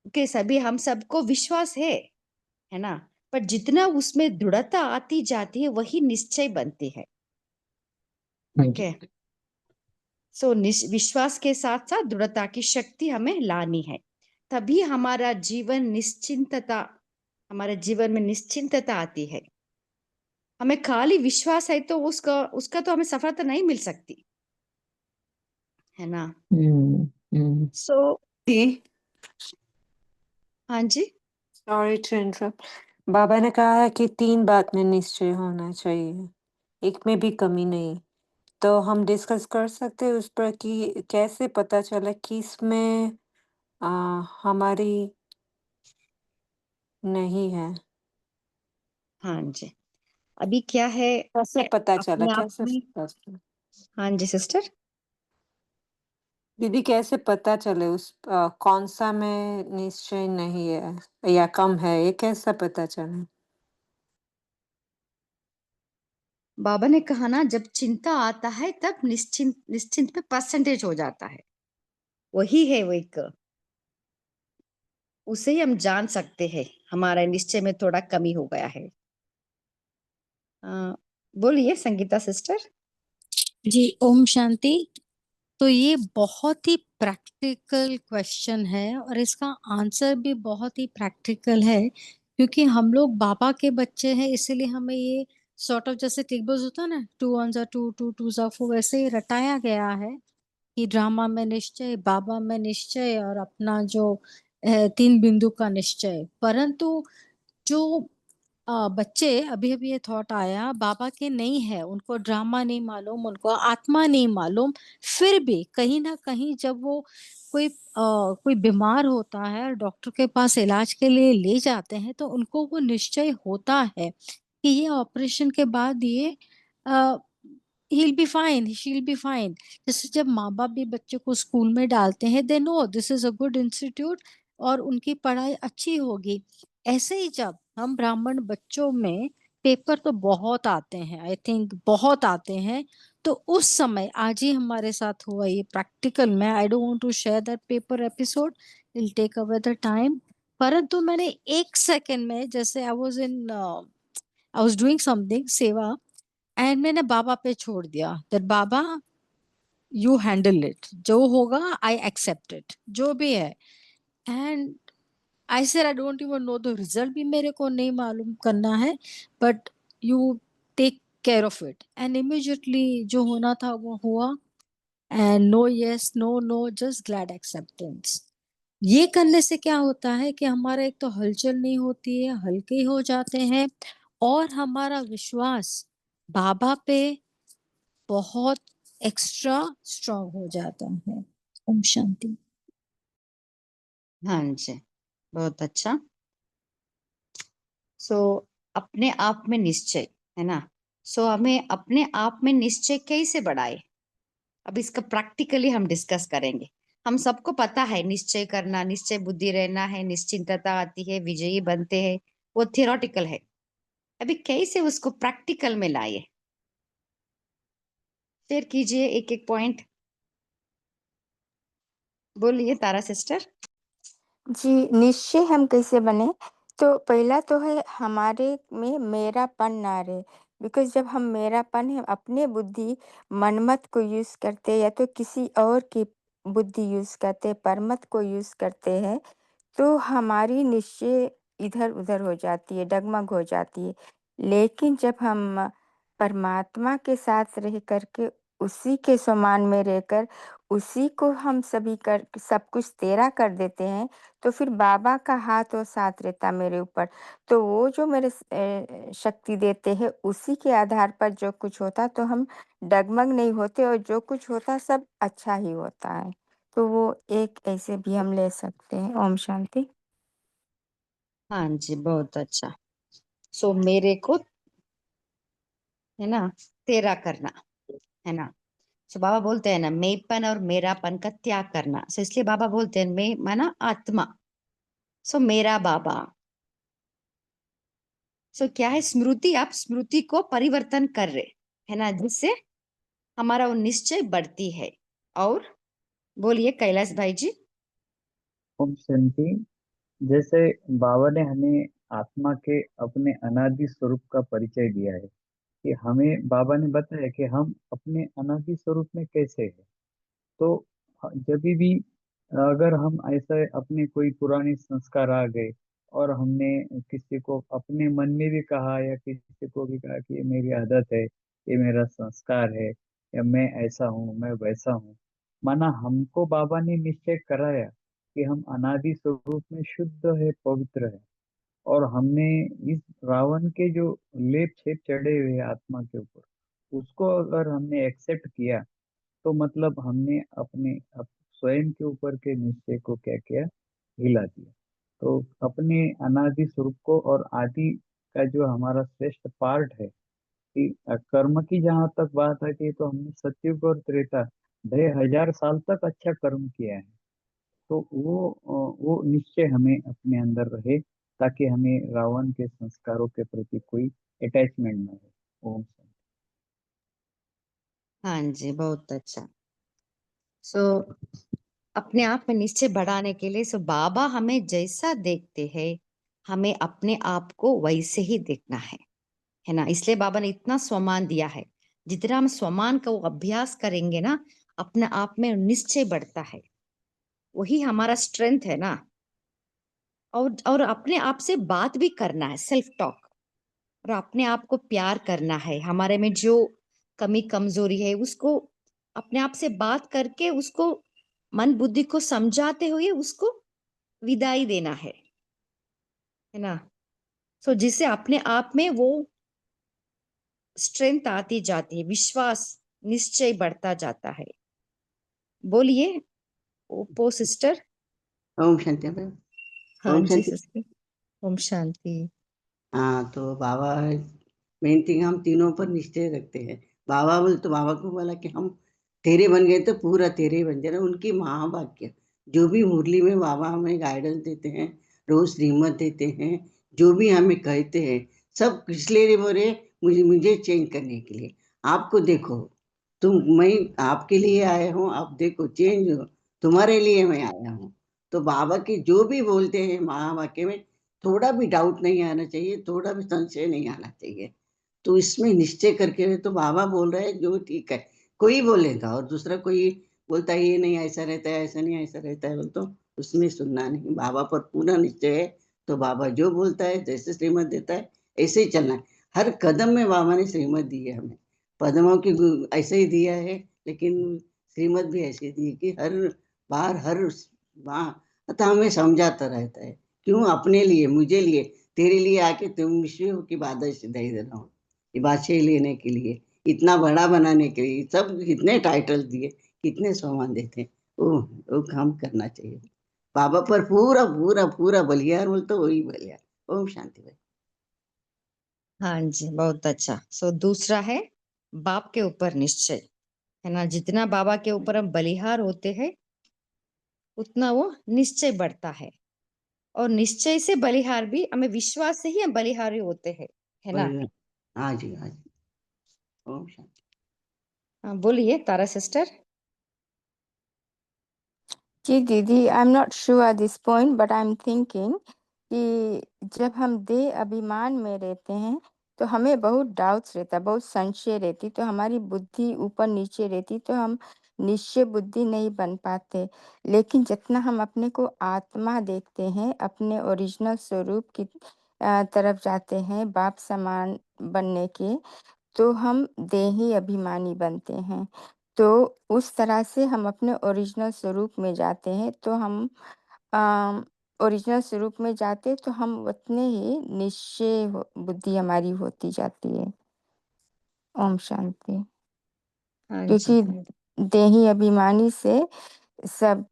के सभी हम सबको विश्वास है ना, पर जितना उसमें दृढ़ता आती जाती है वही निश्चय बनती है। ओके, सो विश्वास के साथ साथ दृढ़ता की शक्ति हमें लानी है, तभी हमारा जीवन निश्चिंतता, हमारे जीवन में निश्चिंतता आती है। हमें खाली विश्वास है तो उसका उसका तो हमें सफलता नहीं मिल सकती, है ना। सो हाँ जी,
सॉरी टू इंटरप्ट। बाबा ने कहा है कि 3 बात में निश्चय होना चाहिए, एक में भी कमी नहीं। तो हम डिस्कस कर सकते हैं उस पर कि कैसे पता चला किसमें हमारी नहीं है।
हाँ जी। अभी क्या है
कैसे पता चला?
अपने आप
कैसे
में?
पता चला?
हाँ जी सिस्टर।
दीदी कैसे पता चले कौन सा में निश्चय नहीं है या कम है, ये कैसा पता चले?
बाबा ने कहा ना, जब चिंता आता है तब निश्चिंत पे परसेंटेज हो जाता है, वही है वो एक, उसे ही हम जान सकते हैं हमारा निश्चय में थोड़ा कमी हो गया है। बोलिए संगीता सिस्टर।
जी ओम शांति। तो ये बहुत ही प्रैक्टिकल क्वेश्चन है और इसका आंसर भी बहुत ही प्रैक्टिकल है, क्योंकि हम लोग बाबा के बच्चे हैं, इसीलिए हमें ये सॉर्ट ऑफ जैसे टेबल्स होता है ना, 2 1 2 2 2 4 वैसे ही रटाया गया है कि ड्रामा में निश्चय, बाबा में निश्चय और अपना जो 3 बिंदु का निश्चय। परंतु जो बच्चे, अभी अभी ये थॉट आया, बाबा के नहीं है, उनको ड्रामा नहीं मालूम, उनको आत्मा नहीं मालूम, फिर भी कहीं ना कहीं जब वो कोई बीमार होता है, डॉक्टर के पास इलाज के लिए ले जाते हैं, तो उनको वो निश्चय होता है कि ये ऑपरेशन के बाद ये he'll be fine, she'll be fine। जैसे जब माँ बाप भी बच्चे को स्कूल में डालते हैं, they know this is a good institute और उनकी पढ़ाई अच्छी होगी। ऐसे ही जब हम ब्राह्मण बच्चों में पेपर तो बहुत आते हैं, आई थिंक बहुत आते हैं, तो उस समय आज ही हमारे साथ हुआ ये प्रैक्टिकल में। I don't want to share that paper episode, will take away the time. परंतु मैंने 1 सेकंड में, जैसे आई वाज डूइंग समथिंग सेवा, एंड मैंने बाबा पे छोड़ दिया, दैट बाबा यू हैंडल इट, जो होगा आई एक्सेप्ट इट, जो भी है। And I said I don't even know the result, भी मेरे को नहीं मालूम करना है, but you take care of it. And immediately जो होना था वो हुआ, and no yes no no, just glad acceptance. ये करने से क्या होता है कि हमारा एक तो हलचल नहीं होती है, हल्के हो जाते हैं और हमारा विश्वास बाबा पे बहुत एक्स्ट्रा स्ट्रांग हो जाता है। ओम शांति।
हाँ जी, बहुत अच्छा। सो अपने आप में निश्चय, है ना? सो हमें अपने आप में निश्चय कैसे बढ़ाए? अब इसका प्रैक्टिकली हम डिस्कस करेंगे। हम सबको पता है निश्चय करना, निश्चय बुद्धि रहना है, निश्चिंतता आती है, विजयी बनते हैं, वो थियोरेटिकल है। अभी कैसे उसको प्रैक्टिकल में लाए? शेयर कीजिए एक-एक पॉइंट। बोलिए तारा सिस्टर।
जी, निश्चय हम कैसे बने? तो पहला तो है हमारे में मेरापन ना रहे। बिकॉज़ जब हम मेरापन है अपने बुद्धि मनमत को यूज़ करते या तो किसी और की बुद्धि यूज़ करते, परमत को यूज़ करते हैं, तो हमारी निश्चय इधर-उधर हो जाती है, डगमग हो जाती है। लेकिन जब हम परमात्मा के साथ रह कर के उसी के समान में रहकर उसी को हम सब कुछ तेरा कर देते हैं, तो फिर बाबा का हाथ और साथ रहता मेरे ऊपर। तो वो जो शक्ति देते हैं उसी के आधार पर जो कुछ होता तो हम डगमग नहीं होते और जो कुछ होता सब अच्छा ही होता है। तो वो एक ऐसे भी हम ले सकते हैं। ओम शांति।
हाँ जी, बहुत अच्छा। सो मेरे को, है ना, तेरा करना, है ना? सो बाबा बोलते हैं ना, मैंपन और मेरापन का त्याग करना। सो इसलिए बाबा बोलते हैं मैं माना आत्मा, सो मेरा बाबा। सो क्या है, स्मृति, आप स्मृति को परिवर्तन कर रहे, है ना, जिससे हमारा वो निश्चय बढ़ती है। और बोलिए कैलाश भाई जी।
ओम शांति। जैसे बाबा ने हमें आत्मा के अपने अनादि स्वरूप का परिचय दिया है कि हमें बाबा ने बताया कि हम अपने अनादि स्वरूप में कैसे हैं। तो जब भी अगर हम ऐसे अपने कोई पुराने संस्कार आ गए और हमने किसी को अपने मन में भी कहा या किसी को भी कहा कि ये मेरी आदत है, ये मेरा संस्कार है, या मैं ऐसा हूँ, मैं वैसा हूँ, माना हमको बाबा ने निश्चय कराया कि हम अनादि स्वरूप में शुद्ध है, पवित्र है। और हमने इस रावण के जो लेप छेप चढ़े हुए हैं आत्मा के ऊपर, उसको अगर हमने एक्सेप्ट किया, तो मतलब हमने स्वयं के ऊपर के निश्चय को क्या किया, हिला दिया। तो अपने अनादि स्वरूप को और आदि का जो हमारा श्रेष्ठ पार्ट है कि कर्म की जहाँ तक बात आती है, तो हमने सतयुग और त्रेता 2500 साल तक अच्छा कर्म किया है। तो वो निश्चय हमें अपने अंदर रहे, ताकि हमें रावण के संस्कारों के प्रति कोई अटैचमेंट न हो। ओम शांति।
हाँ जी, बहुत अच्छा। सो अपने आप में निश्चय बढ़ाने के लिए, सो बाबा हमें जैसा देखते हैं, हमें अपने आप को वैसे ही देखना है ना? इसलिए बाबा ने इतना स्वमान दिया है। जितना हम स्वमान का वो अभ्यास करेंगे ना, अपने आप में निश्चय बढ़ता है। वही हमारा स्ट्रेंथ है ना। और अपने आप से बात भी करना है, सेल्फ टॉक, और अपने आप को प्यार करना है। हमारे में जो कमी कमजोरी है उसको अपने आप से बात करके उसको मन बुद्धि को समझाते हुए उसको विदाई देना है ना? सो जिससे अपने आप में वो स्ट्रेंथ आती जाती है, विश्वास, निश्चय बढ़ता जाता है। बोलिए Oppo sister.
Om Shanti ma'am.
हाँ
ओम
जी
शांति।
सिस्टर। ओम शांति।
हाँ, तो बाबा मेन थिंग हम तीनों पर निश्चय रखते हैं। बाबा बोले तो बाबा को बोला कि हम तेरे बन गए तो पूरा तेरे ही बन जाना। उनकी महावाक्य जो भी मुरली में बाबा हमें गाइडेंस देते हैं, रोज श्रीमत देते हैं, जो भी हमें कहते हैं, सब इसलिए बोले मुझे चेंज करने के लिए। आपको देखो, मैं आपके लिए आया हूँ, आप देखो चेंज हो, तुम्हारे लिए मैं आया हूँ। तो बाबा के जो भी बोलते हैं महावाक्य में थोड़ा भी डाउट नहीं आना चाहिए, थोड़ा भी संशय नहीं आना चाहिए। तो इसमें निश्चय करके तो बाबा बोल रहे हैं जो ठीक है। कोई बोलेगा और दूसरा कोई बोलता है ये नहीं ऐसा रहता है, ऐसा नहीं ऐसा रहता है, बोल तो उसमें सुनना नहीं। बाबा पर पूरा निश्चय है, तो बाबा जो बोलता है, जैसे श्रीमत देता है, ऐसे ही चलना है। हर कदम में बाबा ने श्रीमत दी है हमें। पद्मों की ऐसे ही दिया है, लेकिन श्रीमत भी ऐसे दी है कि हर बार हर वहाँ तो हमें समझाता रहता है, क्यों अपने लिए, मुझे लिए, तेरे लिए आके तुम विश्व की बादश दे दे रहा हूँ, ये बादशाही लेने के लिए, इतना बड़ा बनाने के लिए, सब कितने टाइटल दिए, कितने सम्मान देते हैं, वो काम करना चाहिए। बाबा पर पूरा पूरा पूरा बलियार बोल तो वही बलियार। ओम शांति भाई।
हाँ जी, बहुत अच्छा। सो दूसरा है बाप के ऊपर निश्चय, है ना। जितना बाबा के ऊपर हम बलिहार होते हैं उतना वो निश्चय बढ़ता है, और निश्चय से बलिहार भी, हमें विश्वास से ही हम बलिहारी होते हैं, है ना।
हाँ जी, हाँ जी। ओम शांति।
हाँ, बोलिए तारा सिस्टर।
जी दीदी, I am not sure at this point but I am thinking कि जब हम देह अभिमान में रहते हैं तो हमें बहुत डाउट्स रहता, बहुत संशय रहती, तो हमारी बुद्धि ऊपर नीचे रहती, तो हम निश्चय बुद्धि नहीं बन पाते। लेकिन जितना हम अपने को आत्मा देखते हैं, अपने ओरिजिनल स्वरूप की तरफ जाते हैं, बाप समान बनने के, तो हम देही अभिमानी बनते हैं। तो उस तरह से हम अपने ओरिजिनल स्वरूप में जाते हैं, तो हम ओरिजिनल स्वरूप में जाते तो हम उतने ही निश्चय बुद्धि हमारी होती जाती है। ओम शांति।
हाँ जी,
क्योंकि देही अभिमानी से सब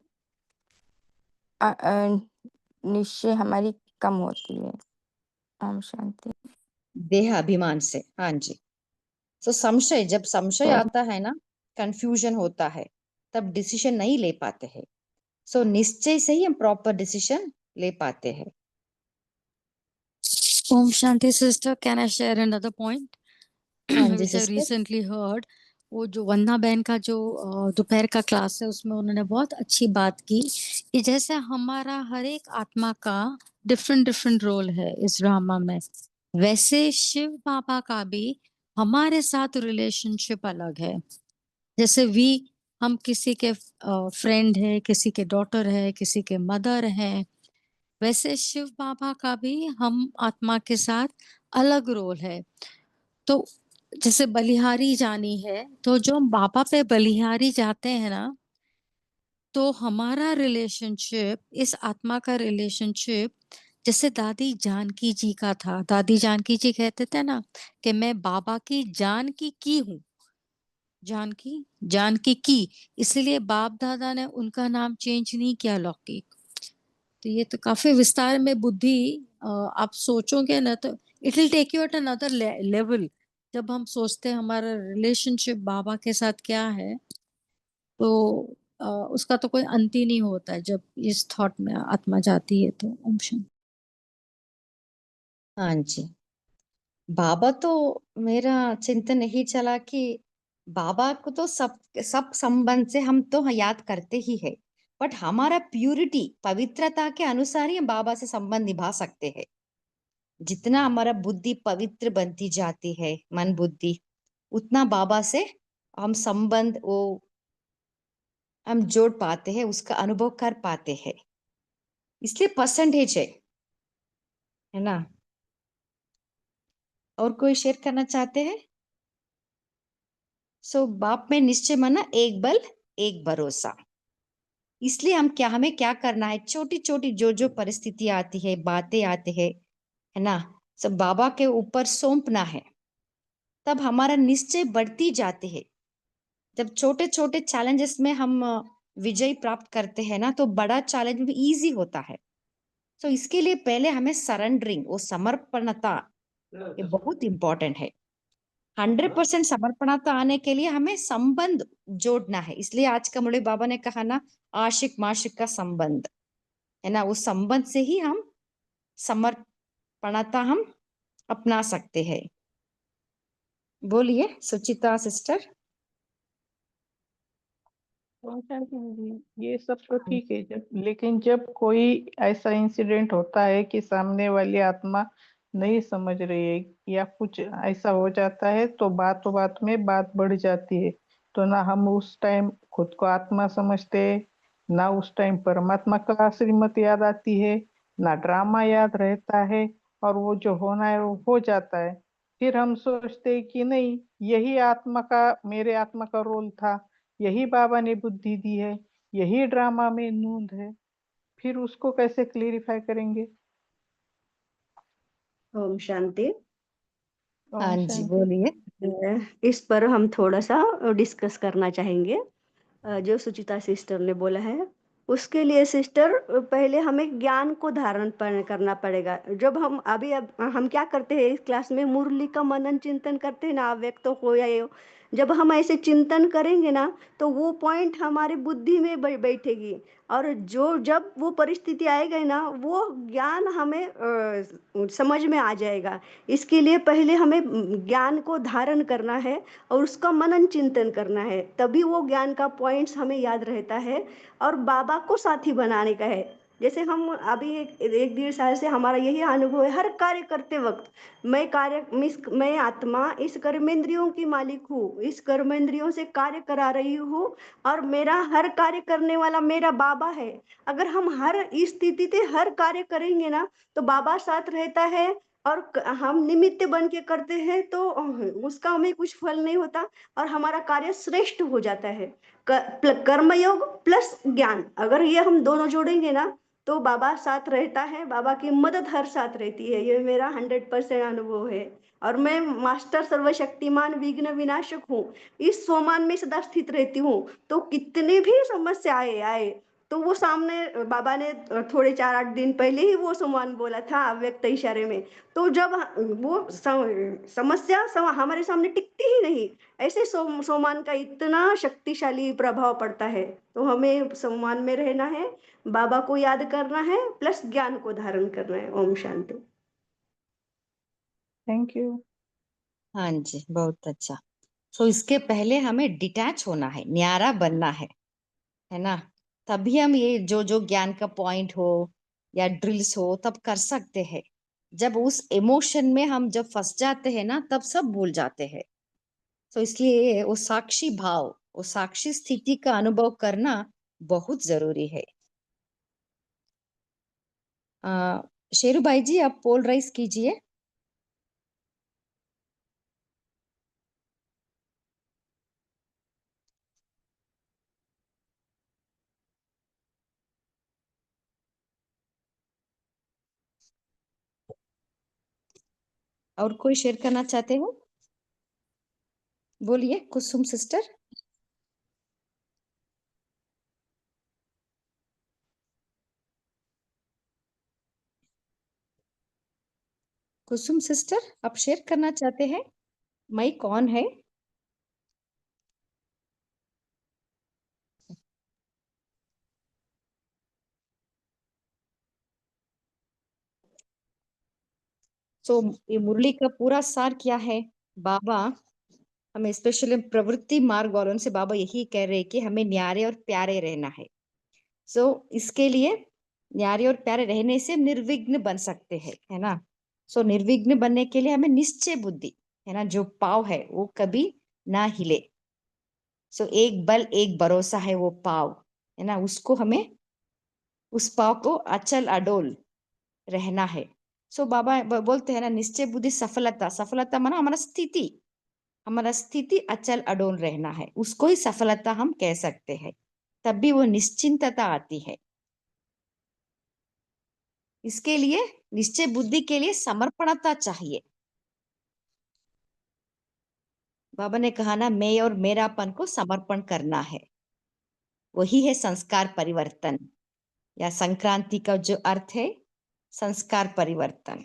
निश्चय हमारी कम होती है। ओम शांति।
देह अभिमान से, हाँ जी। सो संशय, जब संशय
सॉरी।
आता है ना, कंफ्यूजन होता है, तब डिसीजन नहीं ले पाते हैं। सो निश्चय से ही हम प्रॉपर डिसीजन ले पाते हैं।
Om Shanti sister, can I share another point
हाँ जी
which I
sister.
recently heard? वो जो वंदना बहन का जो दोपहर का क्लास है उसमें उन्होंने बहुत अच्छी बात की कि जैसे हमारा हर एक आत्मा का डिफरेंट डिफरेंट रोल है इस ड्रामा में, वैसे शिव बाबा का भी हमारे साथ रिलेशनशिप अलग है। जैसे हम किसी के फ्रेंड है, किसी के डॉटर है, किसी के मदर है, वैसे शिव बाबा का भी हम आत्मा के साथ अलग रोल है। तो जैसे बलिहारी जानी है, तो जो हम बाबा पे बलिहारी जाते हैं ना, तो हमारा रिलेशनशिप, इस आत्मा का रिलेशनशिप जैसे दादी जानकी जी का था। दादी जानकी जी कहते थे ना कि मैं बाबा की जानकी की हूँ, जानकी जानकी की, इसलिए बाप दादा ने उनका नाम चेंज नहीं किया लौकिक। तो ये तो काफी विस्तार में बुद्धि आप सोचोगे ना तो it will take you at another level. जब हम सोचते हैं हमारा रिलेशनशिप बाबा के साथ क्या है, तो उसका तो कोई अंत ही नहीं होता है जब इस थॉट में आत्मा जाती है तो। ओम शांति।
हाँ जी। बाबा तो, मेरा चिंतन यही चला कि बाबा को तो सब सब संबंध से हम तो याद करते ही है, बट हमारा प्यूरिटी, पवित्रता के अनुसार ही हम बाबा से संबंध निभा सकते हैं। जितना हमारा बुद्धि पवित्र बनती जाती है, मन बुद्धि, उतना बाबा से हम संबंध वो हम जोड़ पाते हैं, उसका अनुभव कर पाते हैं। इसलिए परसेंटेज है ना। और कोई शेयर करना चाहते हैं? सो बाप में निश्चय माना एक बल एक भरोसा। इसलिए हमें क्या करना है, छोटी छोटी जो जो परिस्थिति आती है, बातें आती है ना, सब बाबा के ऊपर सौंपना है, तब हमारा निश्चय बढ़ती जाती है। जब छोटे छोटे चैलेंजेस में हम विजय प्राप्त करते हैं ना, तो बड़ा चैलेंज भी इजी होता है। तो इसके लिए पहले हमें सरेंडरिंग, वो समर्पणता, ये बहुत इंपॉर्टेंट है। 100% समर्पणता आने के लिए हमें संबंध जोड़ना है। इसलिए आज का मुरली बाबा ने कहा ना, आशिक माशिक का संबंध, है ना, उस संबंध से ही हम समर्पणता हम अपना सकते हैं। बोलिए सुचिता सिस्टर।
ये सब तो ठीक है, लेकिन जब कोई ऐसा इंसिडेंट होता है कि सामने वाली आत्मा नहीं समझ रही है या कुछ ऐसा हो जाता है, तो बातों बात में बात बढ़ जाती है। तो ना हम उस टाइम खुद को आत्मा समझते, ना उस टाइम परमात्मा का श्रीमत याद आती है, ना ड्रामा याद रहता है, और वो जो होना है वो हो जाता है। फिर हम सोचते हैं कि नहीं, यही आत्मा का, मेरे आत्मा का रोल था, यही बाबा ने बुद्धि दी है, यही ड्रामा में नूंद है। फिर उसको कैसे क्लियरिफाई करेंगे?
ओम शांति।
हाँ
ओम
जी,
शांति।
बोलिए।
इस पर हम थोड़ा सा डिस्कस करना चाहेंगे। जो सुचिता सिस्टर ने बोला है उसके लिए सिस्टर, पहले हमें ज्ञान को धारण करना पड़ेगा। जब हम अब हम क्या करते हैं इस क्लास में, मुरली का मनन चिंतन करते हैं ना, अव्यक्त तो हो या ये हो। जब हम ऐसे चिंतन करेंगे ना तो वो पॉइंट हमारी बुद्धि में बैठेगी, और जब वो परिस्थिति आएगी ना वो ज्ञान हमें समझ में आ जाएगा। इसके लिए पहले हमें ज्ञान को धारण करना है और उसका मनन चिंतन करना है, तभी वो ज्ञान का पॉइंट्स हमें याद रहता है और बाबा को साथी बनाने का है। जैसे हम अभी एक 1.5 साल से हमारा यही अनुभव है, हर कार्य करते वक्त मैं आत्मा इस कर्मेंद्रियों की मालिक हूँ, इस कर्मेंद्रियों से कार्य करा रही हूँ और मेरा हर कार्य करने वाला मेरा बाबा है। अगर हम हर इस स्थिति से हर कार्य करेंगे ना तो बाबा साथ रहता है, और हम निमित्त बन के करते हैं तो उसका हमें कुछ फल नहीं होता और हमारा कार्य श्रेष्ठ हो जाता है। कर्मयोग प्लस ज्ञान, अगर ये हम दोनों जोड़ेंगे ना तो बाबा साथ रहता है, बाबा की मदद हर साथ रहती है। ये मेरा 100% अनुभव है। और मैं मास्टर सर्वशक्तिमान विघ्न विनाशक हूँ, इस सोमान में सदा स्थित रहती हूँ। तो कितनी भी समस्या आए तो वो सामने बाबा ने थोड़े 4-8 दिन पहले ही वो सोमान बोला था अव्यक्त इशारे में। तो जब वो समस्या हमारे सामने टिकती ही नहीं, ऐसे सोमान का इतना शक्तिशाली प्रभाव पड़ता है। तो हमें सोमान में रहना है, बाबा को याद करना है, प्लस ज्ञान को धारण करना है। ओम शांति।
Thank you.
हाँ जी, बहुत अच्छा। तो इसके पहले हमें डिटैच होना है, न्यारा बनना है ना? तभी हम ये जो ज्ञान का पॉइंट हो या ड्रिल्स हो तब कर सकते हैं। जब उस इमोशन में हम जब फंस जाते हैं ना तब सब भूल जाते हैं। तो इसलिए वो साक्षी भाव, वो साक्षी स्थिति का अनुभव करना बहुत जरूरी है। शेरू भाई जी, आप पोल राइज कीजिए। और कोई शेयर करना चाहते हो? बोलिए कुसुम सिस्टर। कुसुम सिस्टर, आप शेयर करना चाहते हैं? माइक ऑन है। सो ये मुरली का पूरा सार क्या है? बाबा हमें स्पेशली प्रवृत्ति मार्ग वालों से बाबा यही कह रहे हैं कि हमें न्यारे और प्यारे रहना है। सो इसके लिए न्यारे और प्यारे रहने से निर्विघ्न बन सकते हैं, है ना? सो निर्विघ्न बनने के लिए हमें निश्चय बुद्धि, है ना, जो पाव है वो कभी ना हिले। सो एक बल एक भरोसा है वो पाव, है ना, उसको हमें उस पाव को अचल अडोल रहना है। सो बाबा बोलते हैं ना, निश्चय बुद्धि सफलता, सफलता माना हमारा स्थिति अचल अडोल रहना है, उसको ही सफलता हम कह सकते हैं। तभी वो निश्चिंतता आती है। इसके लिए निश्चय बुद्धि के लिए समर्पणता चाहिए। बाबा ने कहा ना, मैं और मेरापन को समर्पण करना है, वही है संस्कार परिवर्तन, या संक्रांति का जो अर्थ है संस्कार परिवर्तन।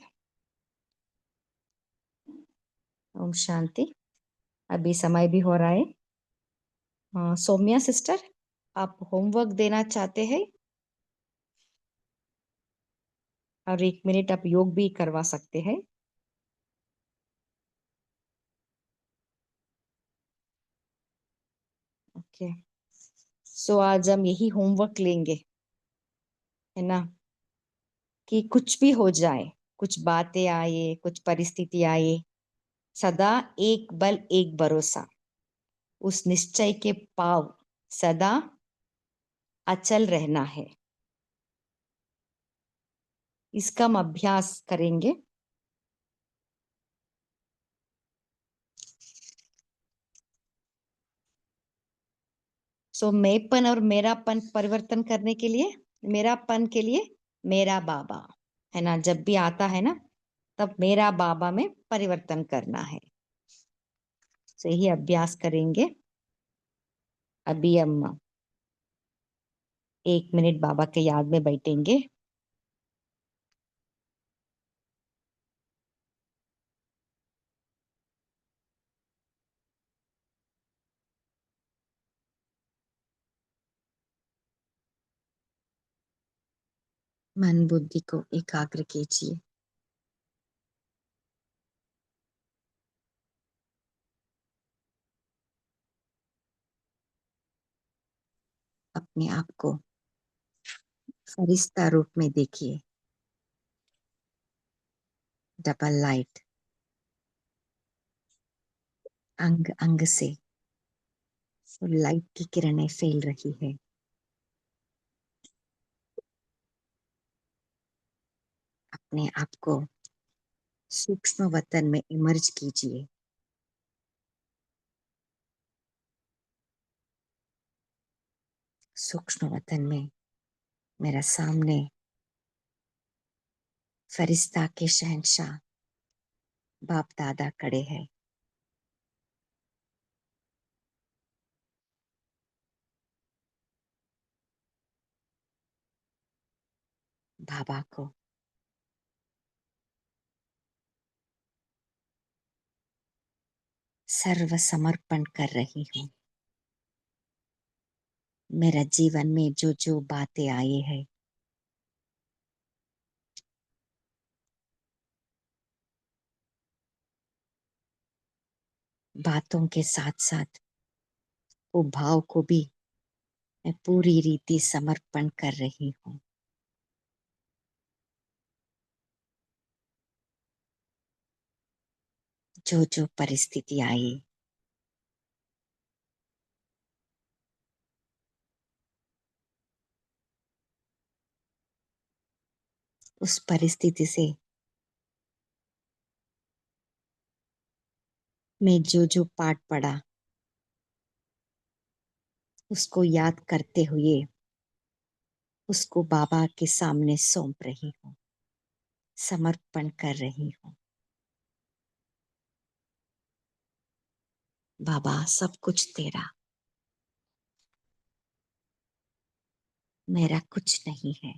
ओम शांति। अभी समय भी हो रहा है। सौम्या सिस्टर, आप होमवर्क देना चाहते हैं और 1 मिनट आप योग भी करवा सकते हैं। ओके, सो आज हम यही होमवर्क लेंगे, है ना, कि कुछ भी हो जाए, कुछ बातें आए, कुछ परिस्थिति आए, सदा एक बल एक भरोसा, उस निश्चय के पाव सदा अचल रहना है। इसका हम अभ्यास करेंगे। सो मैंपन और मेरापन परिवर्तन करने के लिए मेरापन के लिए मेरा बाबा, है ना, जब भी आता है ना तब मेरा बाबा में परिवर्तन करना है। तो यही अभ्यास करेंगे। अभी हम 1 मिनट बाबा के याद में बैठेंगे। मन बुद्धि को एकाग्र कीजिए। अपने आप को फरिश्ता रूप में देखिए। डबल लाइट अंग अंग से लाइट की किरणें फैल रही है। अपने आप को सूक्ष्म वतन में इमर्ज कीजिए। सूक्ष्म वतन में मेरा सामने फरिश्ता के शहंशाह बाप दादा खड़े हैं। बाबा को सर्व समर्पण कर रही हूँ। मेरा जीवन में जो जो बातें आई है बातों के साथ साथ वो भाव को भी मैं पूरी रीति समर्पण कर रही हूँ। जो जो परिस्थिति आई उस परिस्थिति से मैं जो जो पाठ पढ़ा उसको याद करते हुए उसको बाबा के सामने सौंप रही हूँ, समर्पण कर रही हूँ। बाबा सब कुछ तेरा, मेरा कुछ नहीं है।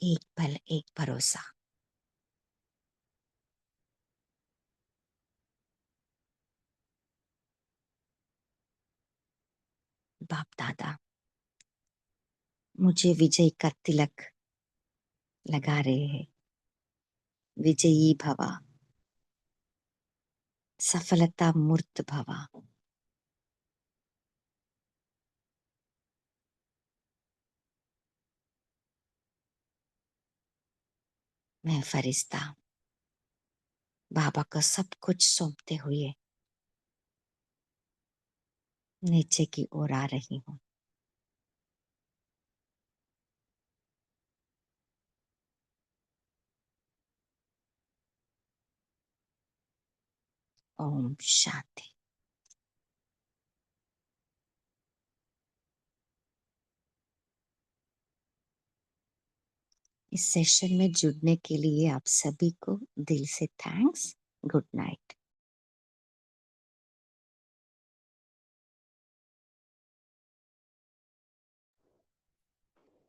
एक पल एक भरोसा। बाप दादा मुझे विजय का तिलक लगा रहे हैं। विजयी भवा, सफलता मूर्त भवा। मैं फरिश्ता बाबा को सब कुछ सौंपते हुए नीचे की ओर आ रही हूँ। ओम शांति। इस सेशन में जुड़ने के लिए आप सभी को दिल से थैंक्स। Good night.